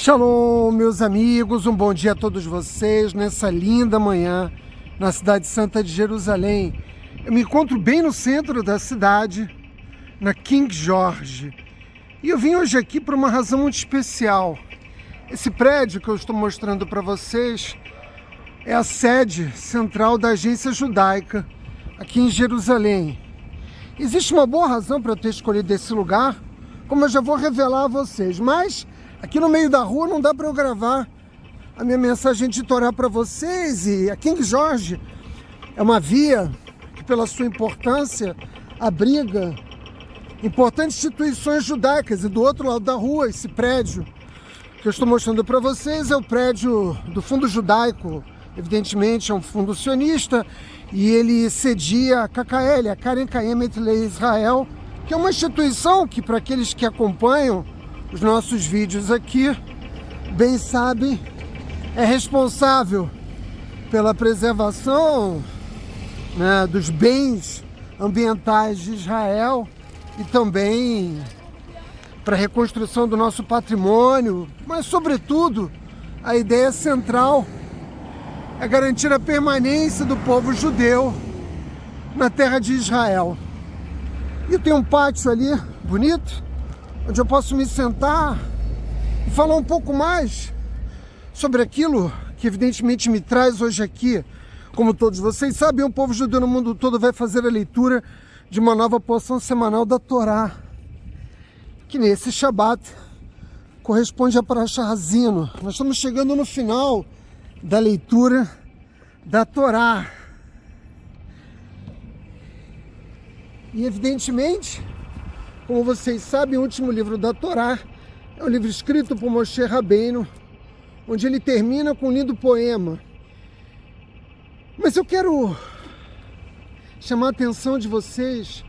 Shalom, meus amigos, um bom dia a todos vocês nessa linda manhã na cidade santa de Jerusalém. Eu me encontro bem no centro da cidade, na King George, e eu vim hoje aqui por uma razão muito especial. Esse prédio que eu estou mostrando para vocês é a sede central da agência judaica aqui em Jerusalém. Existe uma boa razão para eu ter escolhido esse lugar, como eu já vou revelar a vocês, mas aqui no meio da rua não dá para eu gravar a minha mensagem de Torá para vocês. E a King George é uma via que, pela sua importância, abriga importantes instituições judaicas. E do outro lado da rua, esse prédio que eu estou mostrando para vocês é o prédio do Fundo Judaico. Evidentemente é um fundo sionista e ele cedia a KKL, a Keren Kayemet Israel, que é uma instituição que, para aqueles que acompanham os nossos vídeos aqui, bem sabem, é responsável pela preservação, dos bens ambientais de Israel e também para a reconstrução do nosso patrimônio, mas sobretudo a ideia central é garantir a permanência do povo judeu na terra de Israel. E tem um pátio ali bonito, onde eu posso me sentar e falar um pouco mais sobre aquilo que evidentemente me traz hoje aqui. Como todos vocês sabem, o povo judeu no mundo todo vai fazer a leitura de uma nova porção semanal da Torá, que nesse Shabat corresponde a Parashá Hazino. Nós estamos chegando no final da leitura da Torá. E evidentemente, como vocês sabem, o último livro da Torá é um livro escrito por Moshe Rabbeinu, onde ele termina com um lindo poema. Mas eu quero chamar a atenção de vocês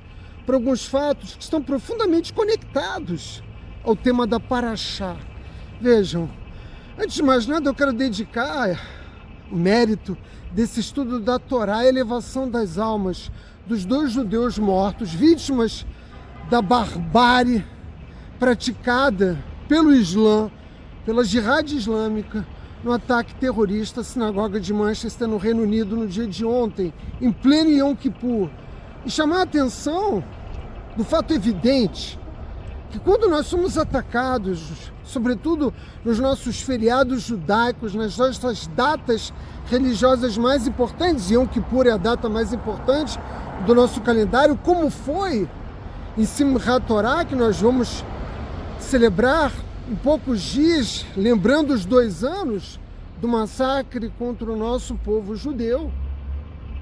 para alguns fatos que estão profundamente conectados ao tema da Parashá. Vejam, antes de mais nada eu quero dedicar o mérito desse estudo da Torá à elevação das almas dos dois judeus mortos, vítimas da barbárie praticada pelo Islã, pela Jihad Islâmica, no ataque terrorista à sinagoga de Manchester, no Reino Unido, no dia de ontem, em pleno Yom Kippur. E chamar a atenção do fato evidente que quando nós somos atacados, sobretudo nos nossos feriados judaicos, nas nossas datas religiosas mais importantes, Yom Kippur é a data mais importante do nosso calendário, como foi em Simchat Torah, que nós vamos celebrar em poucos dias, lembrando os 2 anos do massacre contra o nosso povo judeu.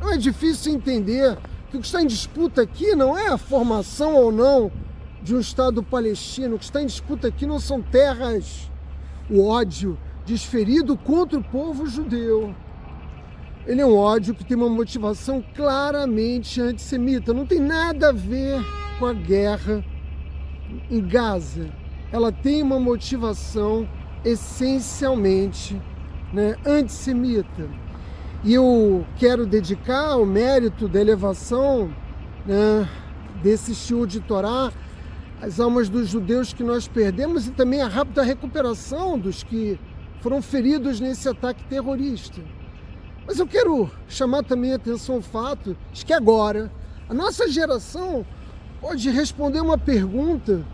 Não é difícil entender que o que está em disputa aqui não é a formação ou não de um Estado palestino. O que está em disputa aqui não são terras. O ódio desferido contra o povo judeu, ele é um ódio que tem uma motivação claramente antissemita. Não tem nada a ver com a guerra em Gaza. Ela tem uma motivação essencialmente antissemita. E eu quero dedicar o mérito da elevação desse shiur de Torá às almas dos judeus que nós perdemos e também a rápida recuperação dos que foram feridos nesse ataque terrorista. Mas eu quero chamar também a atenção ao fato de que agora a nossa geração pode responder uma pergunta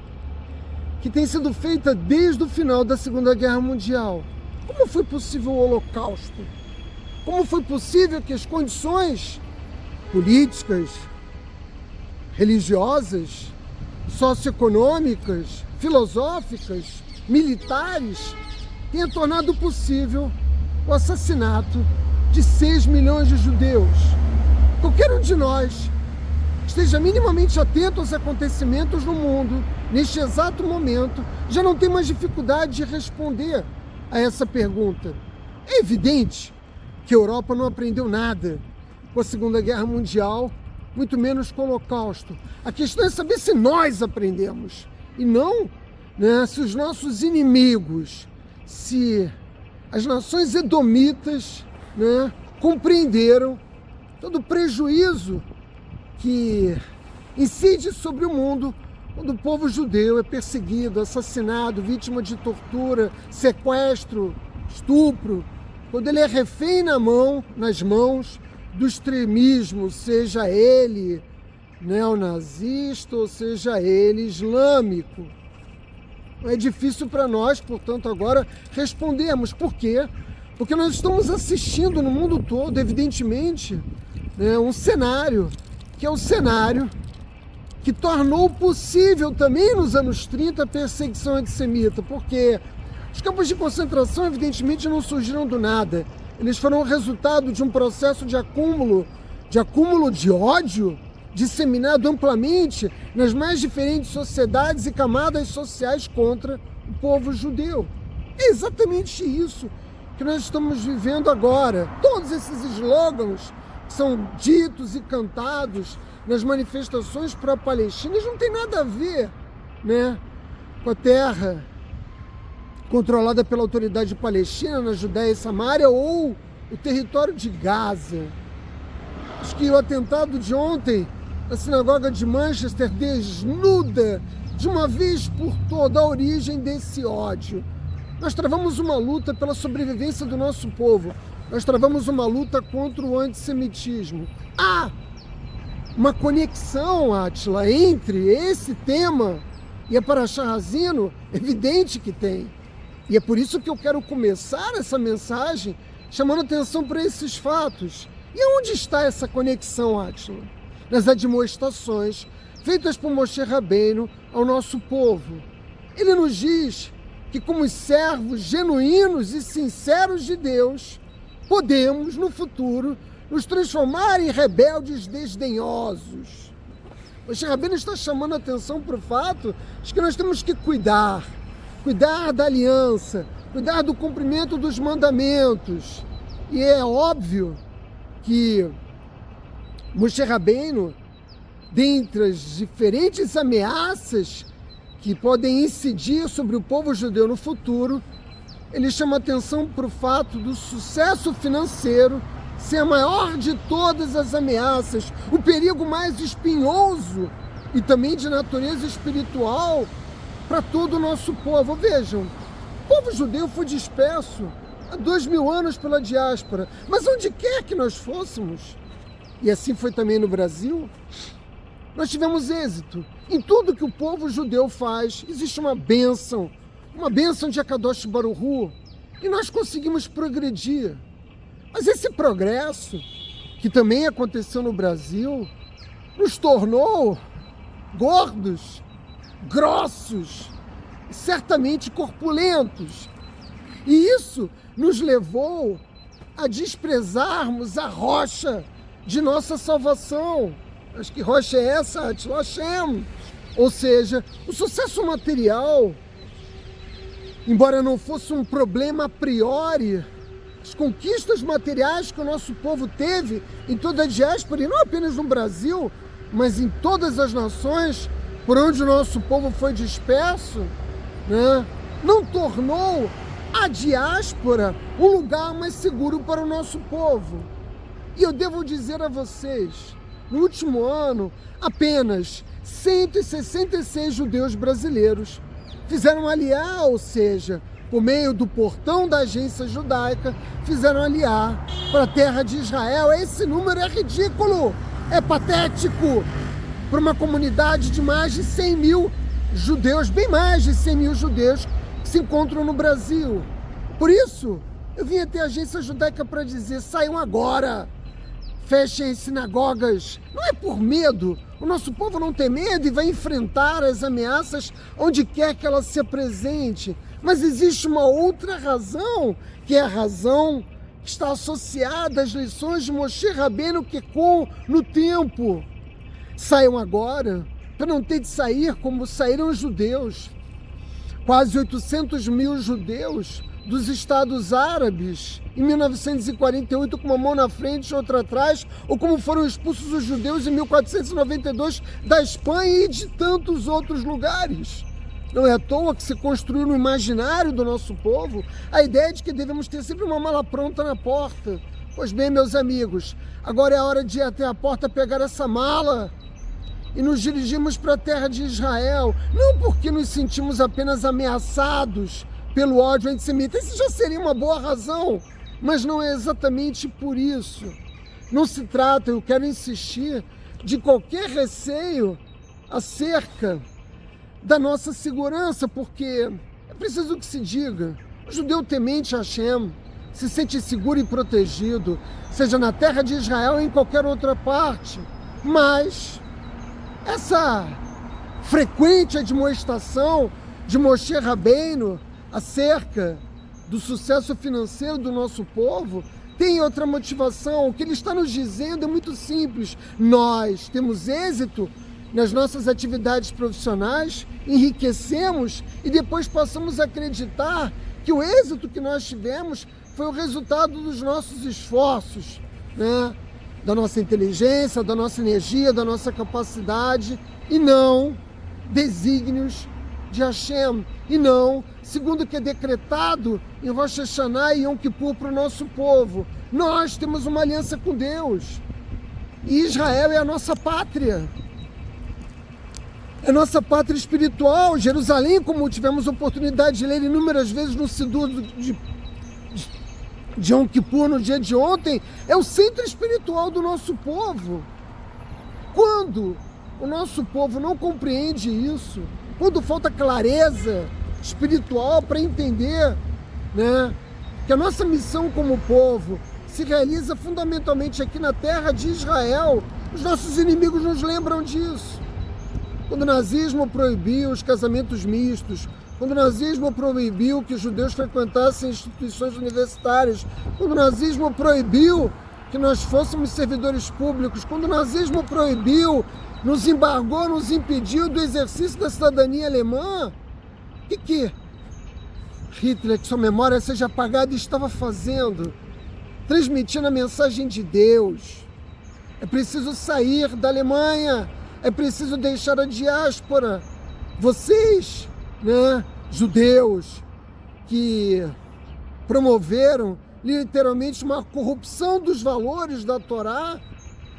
que tem sido feita desde o final da Segunda Guerra Mundial. Como foi possível o Holocausto? Como foi possível que as condições políticas, religiosas, socioeconômicas, filosóficas, militares tenham tornado possível o assassinato de 6 milhões de judeus? Qualquer um de nós esteja minimamente atento aos acontecimentos no mundo, neste exato momento, já não tem mais dificuldade de responder a essa pergunta. É evidente que a Europa não aprendeu nada com a Segunda Guerra Mundial, muito menos com o Holocausto. A questão é saber se nós aprendemos, e não se os nossos inimigos, se as nações edomitas compreenderam todo o prejuízo que incide sobre o mundo quando o povo judeu é perseguido, assassinado, vítima de tortura, sequestro, estupro, quando ele é refém nas mãos do extremismo, seja ele neonazista ou seja ele islâmico. É difícil para nós, portanto, agora respondermos. Por quê? Porque nós estamos assistindo no mundo todo, evidentemente, um cenário, que é o cenário que tornou possível também nos anos 30 a perseguição antissemita, porque os campos de concentração, evidentemente, não surgiram do nada. Eles foram o resultado de um processo de acúmulo de ódio disseminado amplamente nas mais diferentes sociedades e camadas sociais contra o povo judeu. É exatamente isso que nós estamos vivendo agora. Todos esses slogans que são ditos e cantados nas manifestações pró-palestinas não tem nada a ver, com a terra controlada pela autoridade palestina na Judéia e Samária ou o território de Gaza. Acho que o atentado de ontem na sinagoga de Manchester desnuda de uma vez por toda a origem desse ódio. Nós travamos uma luta pela sobrevivência do nosso povo. Nós travamos uma luta contra o antissemitismo. Há uma conexão, Átila, entre esse tema e a Parashá Ha'azinu? Evidente que tem. E é por isso que eu quero começar essa mensagem chamando atenção para esses fatos. E onde está essa conexão, Átila? Nas admoestações feitas por Moshe Rabbeinu ao nosso povo. Ele nos diz que, como servos genuínos e sinceros de Deus, podemos, no futuro, nos transformar em rebeldes desdenhosos. Moshe Rabbeinu está chamando a atenção para o fato de que nós temos que cuidar da aliança, cuidar do cumprimento dos mandamentos. E é óbvio que Moshe Rabbeinu, dentre as diferentes ameaças que podem incidir sobre o povo judeu no futuro, ele chama atenção para o fato do sucesso financeiro ser a maior de todas as ameaças, o perigo mais espinhoso e também de natureza espiritual para todo o nosso povo. Vejam, o povo judeu foi disperso há 2000 anos pela diáspora, mas onde quer que nós fôssemos, e assim foi também no Brasil, nós tivemos êxito. Em tudo que o povo judeu faz, existe uma bênção de Akadosh Baruch Hu, e nós conseguimos progredir. Mas esse progresso, que também aconteceu no Brasil, nos tornou gordos, grossos, certamente corpulentos. E isso nos levou a desprezarmos a rocha de nossa salvação. Acho que rocha é essa, Atila Hashem. Ou seja, o sucesso material, embora não fosse um problema a priori, as conquistas materiais que o nosso povo teve em toda a diáspora, e não apenas no Brasil, mas em todas as nações por onde o nosso povo foi disperso, não tornou a diáspora um lugar mais seguro para o nosso povo. E eu devo dizer a vocês, no último ano, apenas 166 judeus brasileiros fizeram aliar, ou seja, por meio do portão da agência judaica, fizeram aliar para a terra de Israel. Esse número é ridículo, é patético para uma comunidade de mais de 100 mil judeus, bem mais de 100 mil judeus que se encontram no Brasil. Por isso, eu vim até a agência judaica para dizer, saiam agora, fechem as sinagogas. Não é por medo, o nosso povo não tem medo e vai enfrentar as ameaças onde quer que ela se apresente. Mas existe uma outra razão, que é a razão que está associada às lições de Moshe Rabbeinu Kekon no tempo. Saiam agora, para não ter de sair como saíram os judeus. Quase 800 mil judeus dos Estados Árabes, em 1948, com uma mão na frente e outra atrás, ou como foram expulsos os judeus em 1492 da Espanha e de tantos outros lugares. Não é à toa que se construiu no imaginário do nosso povo a ideia de que devemos ter sempre uma mala pronta na porta. Pois bem, meus amigos, agora é a hora de ir até a porta pegar essa mala e nos dirigimos para a terra de Israel, não porque nos sentimos apenas ameaçados pelo ódio antissemita. Isso já seria uma boa razão, mas não é exatamente por isso. Não se trata, eu quero insistir, de qualquer receio acerca da nossa segurança, porque é preciso que se diga, o judeu temente a Hashem se sente seguro e protegido, seja na terra de Israel ou em qualquer outra parte, mas essa frequente admoestação de Moshe Rabbeinu acerca do sucesso financeiro do nosso povo tem outra motivação. O que ele está nos dizendo é muito simples: nós temos êxito nas nossas atividades profissionais, enriquecemos e depois passamos a acreditar que o êxito que nós tivemos foi o resultado dos nossos esforços, né? Da nossa inteligência, da nossa energia, da nossa capacidade, e não desígnios de Hashem, e não segundo o que é decretado em Rosh Hashanah e Yom Kippur para o nosso povo. Nós temos uma aliança com Deus, e Israel é a nossa pátria. É nossa pátria espiritual. Jerusalém, como tivemos oportunidade de ler inúmeras vezes no Sidur de Yom Kippur, no dia de ontem, é o centro espiritual do nosso povo. Quando o nosso povo não compreende isso, quando falta clareza espiritual para entender, né, que a nossa missão como povo se realiza fundamentalmente aqui na terra de Israel, os nossos inimigos nos lembram disso. Quando o nazismo proibiu os casamentos mistos, quando o nazismo proibiu que os judeus frequentassem instituições universitárias, quando o nazismo proibiu que nós fôssemos servidores públicos, quando o nazismo proibiu, nos embargou, nos impediu do exercício da cidadania alemã, o que Hitler, que sua memória seja apagada, estava fazendo? Transmitindo a mensagem de Deus. É preciso sair da Alemanha, é preciso deixar a diáspora. Vocês, né, judeus, que promoveram literalmente uma corrupção dos valores da Torá,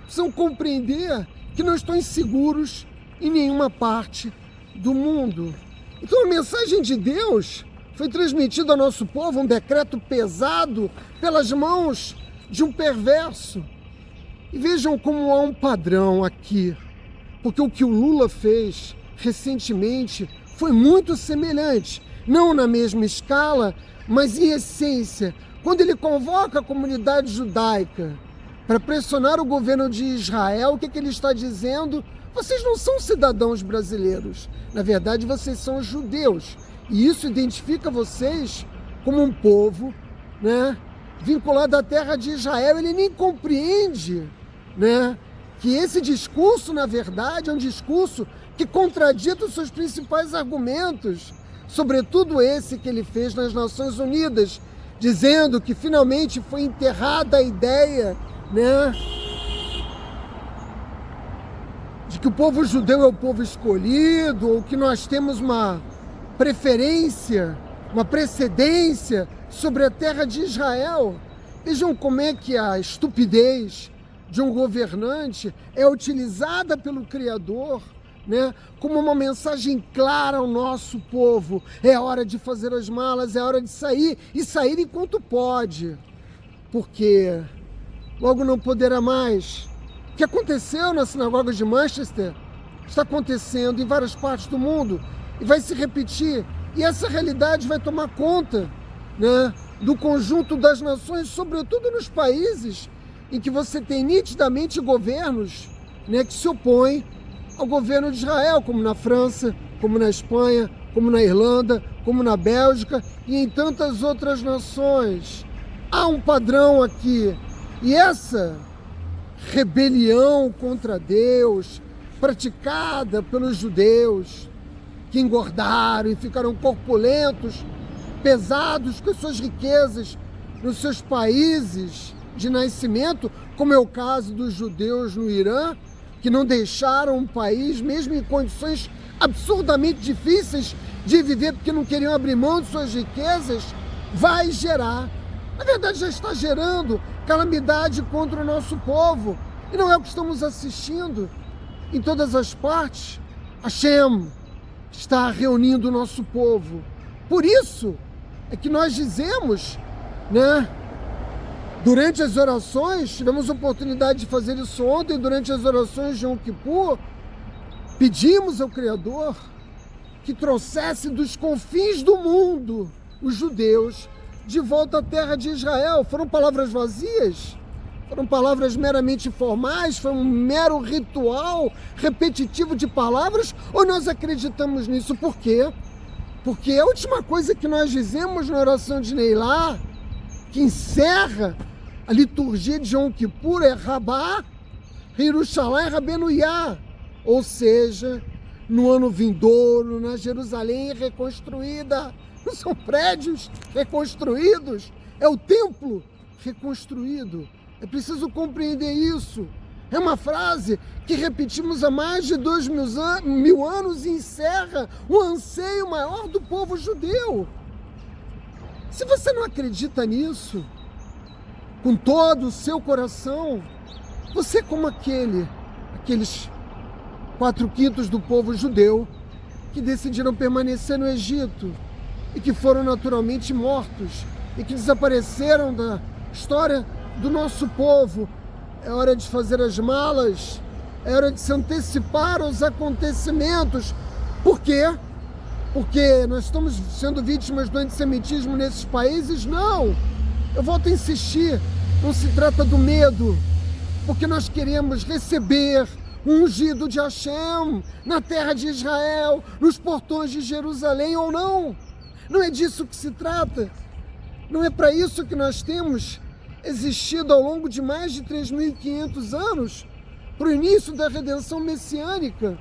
precisam compreender que não estão inseguros em nenhuma parte do mundo. Então a mensagem de Deus foi transmitida ao nosso povo, um decreto pesado pelas mãos de um perverso. E vejam como há um padrão aqui, porque o que o Lula fez recentemente foi muito semelhante, não na mesma escala, mas em essência, quando ele convoca a comunidade judaica para pressionar o governo de Israel. O que ele está dizendo? Vocês não são cidadãos brasileiros, na verdade vocês são judeus, e isso identifica vocês como um povo, né, vinculado à terra de Israel. Ele nem compreende, né, que esse discurso, na verdade, é um discurso que contradita os seus principais argumentos, sobretudo esse que ele fez nas Nações Unidas, dizendo que finalmente foi enterrada a ideia, né, de que o povo judeu é o povo escolhido, ou que nós temos uma preferência, uma precedência sobre a terra de Israel. Vejam como é que a estupidez de um governante é utilizada pelo Criador, né, como uma mensagem clara ao nosso povo. É hora de fazer as malas, é hora de sair, e sair enquanto pode, porque logo não poderá mais. O que aconteceu na sinagoga de Manchester está acontecendo em várias partes do mundo e vai se repetir, e essa realidade vai tomar conta, né, do conjunto das nações, sobretudo nos países em que você tem nitidamente governos, né, que se opõem ao governo de Israel, como na França, como na Espanha, como na Irlanda, como na Bélgica e em tantas outras nações. Há um padrão aqui, e essa rebelião contra Deus, praticada pelos judeus, que engordaram e ficaram corpulentos, pesados com as suas riquezas nos seus países de nascimento, como é o caso dos judeus no Irã, que não deixaram o país, mesmo em condições absurdamente difíceis de viver, porque não queriam abrir mão de suas riquezas, vai gerar, na verdade já está gerando, calamidade contra o nosso povo. E não é o que estamos assistindo. em todas as partes, Hashem está reunindo o nosso povo. Por isso é que nós dizemos, né? Durante as orações, tivemos oportunidade de fazer isso ontem, durante as orações de Yom Kippur, pedimos ao Criador que trouxesse dos confins do mundo os judeus de volta à terra de Israel. Foram palavras vazias? Foram palavras meramente formais? Foi um mero ritual repetitivo de palavras? Ou nós acreditamos nisso? Por quê? Porque a última coisa que nós dizemos na oração de Neilá, que encerra a liturgia de Yom Kippur, é Rabá, Yerushalayim Rabenuyá, ou seja, no ano vindouro, na Jerusalém reconstruída. Não são prédios reconstruídos, é o templo reconstruído. É preciso compreender isso. É uma frase que repetimos há mais de 2000 anos e encerra o anseio maior do povo judeu. Se você não acredita nisso, com todo o seu coração, você é como aqueles 4/5 do povo judeu que decidiram permanecer no Egito e que foram naturalmente mortos e que desapareceram da história do nosso povo. É hora de fazer as malas, é hora de se antecipar aos acontecimentos. Por quê? Porque nós estamos sendo vítimas do antissemitismo nesses países? Não! Eu volto a insistir, não se trata do medo, porque nós queremos receber o ungido de Hashem na terra de Israel, nos portões de Jerusalém ou não. Não é disso que se trata. Não é para isso que nós temos existido ao longo de mais de 3.500 anos, para o início da redenção messiânica.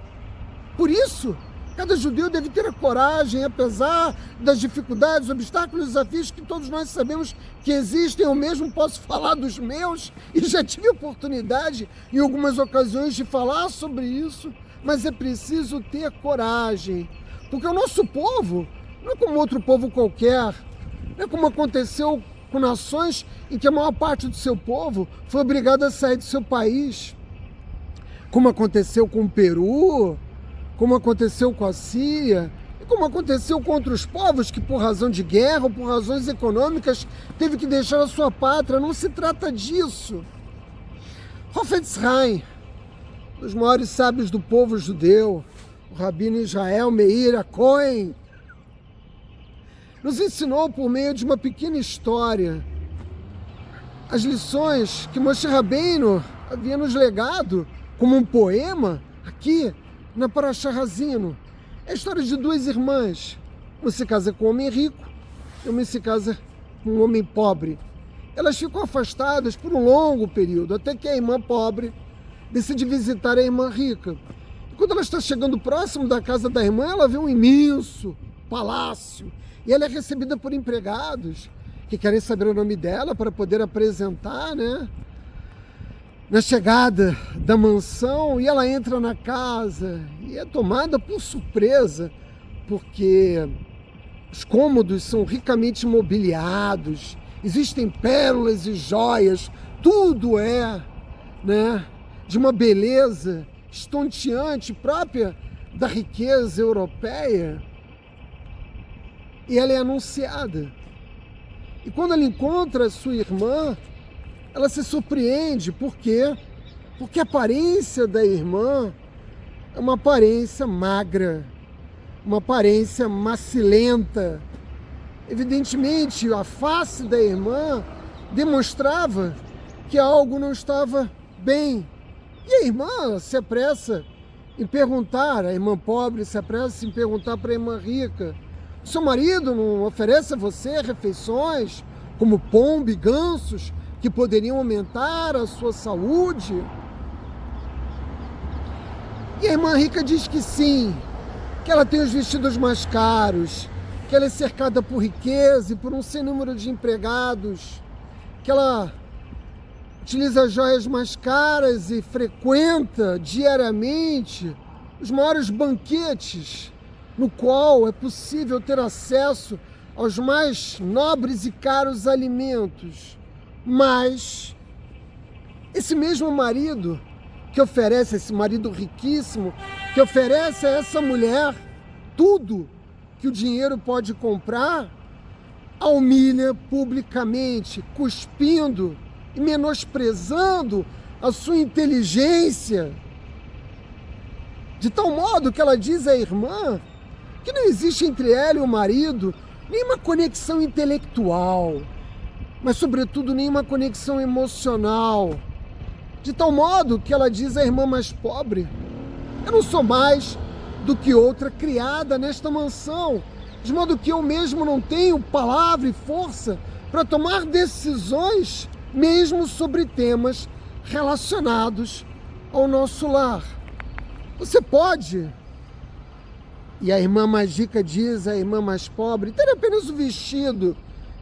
Por isso, cada judeu deve ter a coragem, apesar das dificuldades, obstáculos, desafios que todos nós sabemos que existem. Eu mesmo posso falar dos meus e já tive oportunidade em algumas ocasiões de falar sobre isso, mas é preciso ter coragem, porque o nosso povo não é como outro povo qualquer, não é como aconteceu com nações em que a maior parte do seu povo foi obrigado a sair do seu país, como aconteceu com o Peru, como aconteceu com a Síria, e como aconteceu com outros povos que por razão de guerra ou por razões econômicas teve que deixar a sua pátria. Não se trata disso. Hafetz Haim, um dos maiores sábios do povo judeu, o Rabino Israel Meir Cohen, nos ensinou por meio de uma pequena história as lições que Moshe Rabbeinu havia nos legado como um poema aqui na Parashá Hazino. É a história de duas irmãs. Uma se casa com um homem rico e uma se casa com um homem pobre. Elas ficam afastadas por um longo período, até que a irmã pobre decide visitar a irmã rica. E quando ela está chegando próximo da casa da irmã, ela vê um imenso palácio. E ela é recebida por empregados que querem saber o nome dela para poder apresentar, né? Na chegada da mansão, e ela entra na casa e é tomada por surpresa, porque os cômodos são ricamente mobiliados, existem pérolas e joias, tudo é, né, de uma beleza estonteante, própria da riqueza europeia. E ela é anunciada. E quando ela encontra a sua irmã, ela se surpreende. Por quê? Porque a aparência da irmã é uma aparência magra, uma aparência macilenta. Evidentemente, a face da irmã demonstrava que algo não estava bem. E a irmã se apressa em perguntar, a irmã pobre se apressa em perguntar para a irmã rica: seu marido não oferece a você refeições como pombo e gansos que poderiam aumentar a sua saúde? E a irmã rica diz que sim, que ela tem os vestidos mais caros, que ela é cercada por riqueza e por um sem número de empregados, que ela utiliza joias mais caras e frequenta diariamente os maiores banquetes, no qual é possível ter acesso aos mais nobres e caros alimentos. Mas esse mesmo marido que oferece a esse marido riquíssimo, que oferece a essa mulher tudo que o dinheiro pode comprar, a humilha publicamente, cuspindo e menosprezando a sua inteligência, de tal modo que ela diz à irmã que não existe entre ela e o marido nenhuma conexão intelectual, mas sobretudo nenhuma conexão emocional, de tal modo que ela diz à irmã mais pobre: eu não sou mais do que outra criada nesta mansão, de modo que eu mesmo não tenho palavra e força para tomar decisões, mesmo sobre temas relacionados ao nosso lar. Você pode, e a irmã mais rica diz à irmã mais pobre, ter apenas o vestido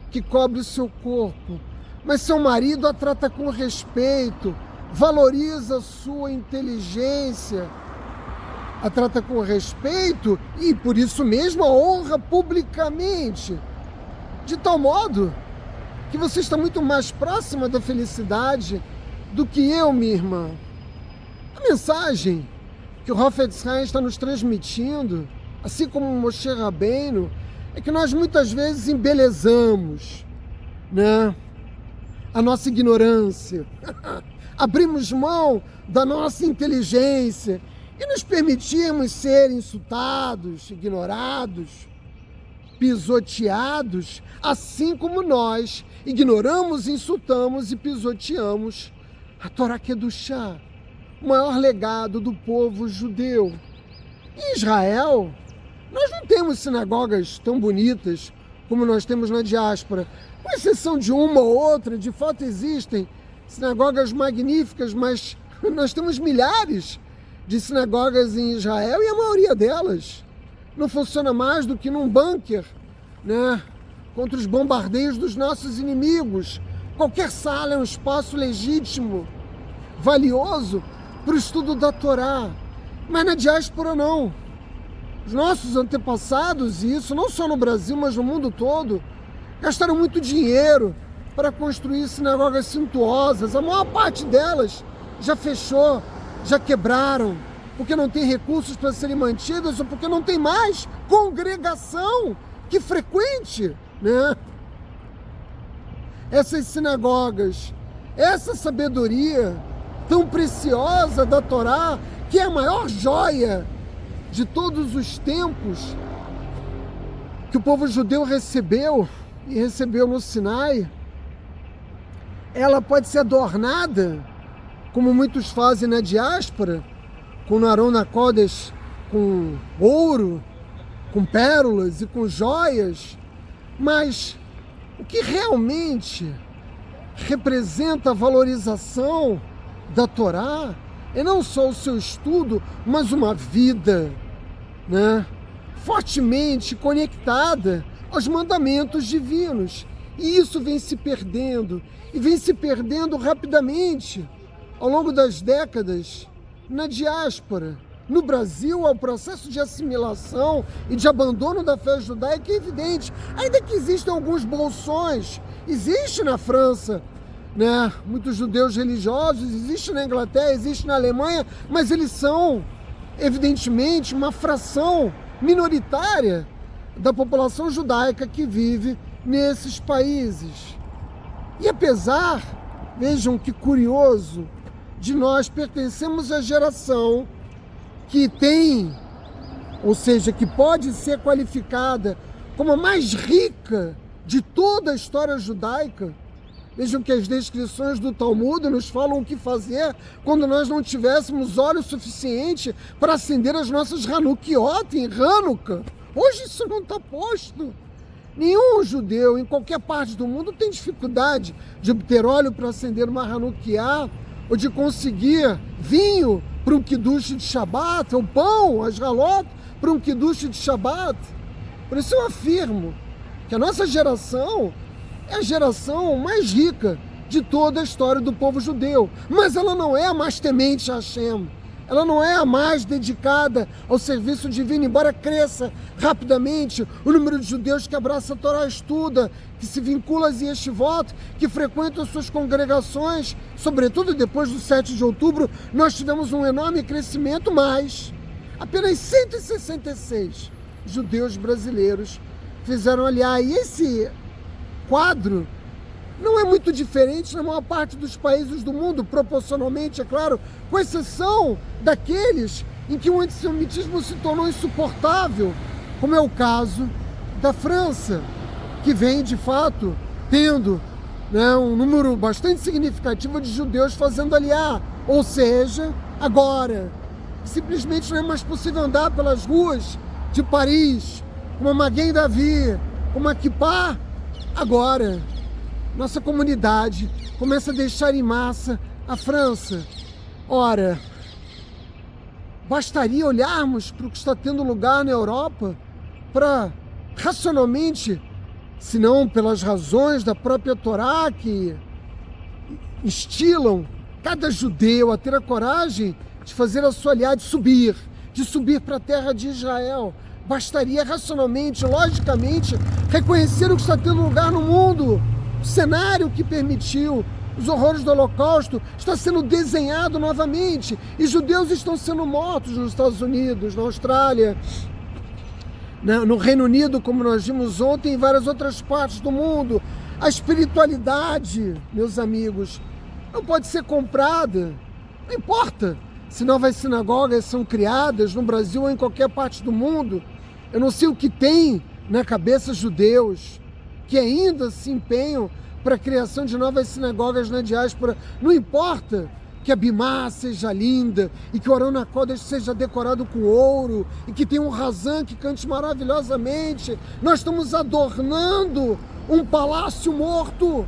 que cobre o seu corpo, mas seu marido a trata com respeito, valoriza a sua inteligência, a trata com respeito e, por isso mesmo, a honra publicamente, de tal modo que você está muito mais próxima da felicidade do que eu, minha irmã. A mensagem que o Hafetz Haim está nos transmitindo, assim como o Moshe Rabbeinu, é que nós muitas vezes embelezamos, né, a nossa ignorância, abrimos mão da nossa inteligência e nos permitirmos ser insultados, ignorados, pisoteados, assim como nós ignoramos, insultamos e pisoteamos a Torá Kedushá, o maior legado do povo judeu. Em Israel, nós não temos sinagogas tão bonitas como nós temos na diáspora, com exceção de uma ou outra. De fato existem sinagogas magníficas, mas nós temos milhares de sinagogas em Israel e a maioria delas não funciona mais do que num bunker, né, contra os bombardeios dos nossos inimigos. Qualquer sala é um espaço legítimo, valioso para o estudo da Torá, mas na diáspora não. Os nossos antepassados, e isso não só no Brasil, mas no mundo todo, gastaram muito dinheiro para construir sinagogas suntuosas. A maior parte delas já fechou, já quebraram, porque não tem recursos para serem mantidas ou porque não tem mais congregação que frequente, né, essas sinagogas. Essa sabedoria tão preciosa da Torá, que é a maior joia de todos os tempos que o povo judeu recebeu e recebeu no Sinai, ela pode ser adornada, como muitos fazem na diáspora, com o Aron HaKodesh, com ouro, com pérolas e com joias, mas o que realmente representa a valorização da Torá é não só o seu estudo, mas uma vida, né, fortemente conectada aos mandamentos divinos. E isso vem se perdendo, e vem se perdendo rapidamente ao longo das décadas na diáspora. No Brasil, o processo de assimilação e de abandono da fé judaica é evidente, ainda que existam alguns bolsões. Existe na França, né, muitos judeus religiosos, existe na Inglaterra, existe na Alemanha, mas eles são, evidentemente, uma fração minoritária da população judaica que vive nesses países. E apesar, vejam que curioso, de nós pertencemos à geração que tem, ou seja, que pode ser qualificada como a mais rica de toda a história judaica. Vejam que as descrições do Talmud nos falam o que fazer quando nós não tivéssemos óleo suficiente para acender as nossas Hanukiot em Hanukkah. Hoje isso não está posto. Nenhum judeu em qualquer parte do mundo tem dificuldade de obter óleo para acender uma Hanukiah, ou de conseguir vinho para um kiddush de Shabbat, ou pão, as halot, para um kiddush de Shabbat. Por isso eu afirmo que a nossa geração é a geração mais rica de toda a história do povo judeu, mas ela não é a mais temente a Hashem. ela não é a mais dedicada ao serviço divino, embora cresça rapidamente o número de judeus que abraça a Torá, estuda, que se vincula a Yeshivot, que frequentam suas congregações, sobretudo depois do 7 de outubro, nós tivemos um enorme crescimento, mas apenas 166 judeus brasileiros fizeram aliar. E esse quadro não é muito diferente na maior parte dos países do mundo, proporcionalmente, é claro, com exceção daqueles em que o antissemitismo se tornou insuportável, como é o caso da França, que vem, de fato, tendo, né, um número bastante significativo de judeus fazendo aliar. Ou seja, agora, simplesmente não é mais possível andar pelas ruas de Paris com uma Magen David, com uma kippá. Agora, nossa comunidade começa a deixar em massa a França. Ora, bastaria olharmos para o que está tendo lugar na Europa para, racionalmente, se não pelas razões da própria Torá que instilam cada judeu a ter a coragem de fazer a sua aliança, de subir para a terra de Israel. Bastaria racionalmente, logicamente, reconhecer o que está tendo lugar no mundo. O cenário que permitiu os horrores do Holocausto está sendo desenhado novamente e judeus estão sendo mortos nos Estados Unidos, na Austrália, no Reino Unido, como nós vimos ontem, e em várias outras partes do mundo. A espiritualidade, meus amigos, não pode ser comprada. Não importa se novas sinagogas são criadas no Brasil ou em qualquer parte do mundo. Eu não sei o que tem na cabeça judeus que ainda se empenham para a criação de novas sinagogas na diáspora. Não importa que a Bimá seja linda e que o Arona Kodesh seja decorado com ouro e que tenha um Razan que cante maravilhosamente. Nós estamos adornando um palácio morto.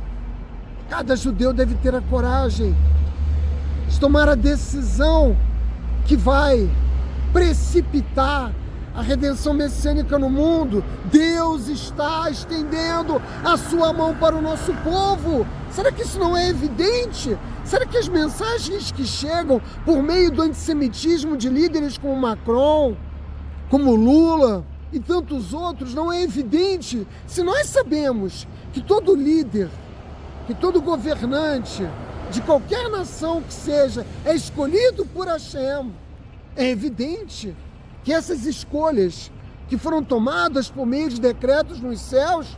Cada judeu deve ter a coragem de tomar a decisão que vai precipitar a redenção messiânica no mundo. Deus está estendendo a sua mão para o nosso povo. Será que isso não é evidente? Será que as mensagens que chegam por meio do antissemitismo de líderes como Macron, como Lula e tantos outros, não é evidente? Se nós sabemos que todo líder, que todo governante de qualquer nação que seja é escolhido por Hashem, é evidente que essas escolhas que foram tomadas por meio de decretos nos céus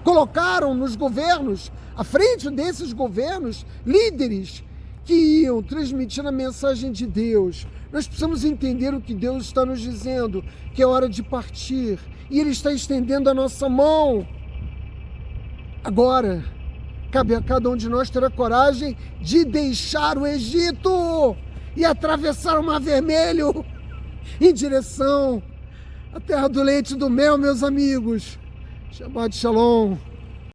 colocaram nos governos, à frente desses governos, líderes que iam transmitir a mensagem de Deus. Nós precisamos entender o que Deus está nos dizendo, que é hora de partir, e Ele está estendendo a nossa mão. Agora, cabe a cada um de nós ter a coragem de deixar o Egito e atravessar o Mar Vermelho em direção à terra do leite e do mel, meus amigos. Shabbat Shalom.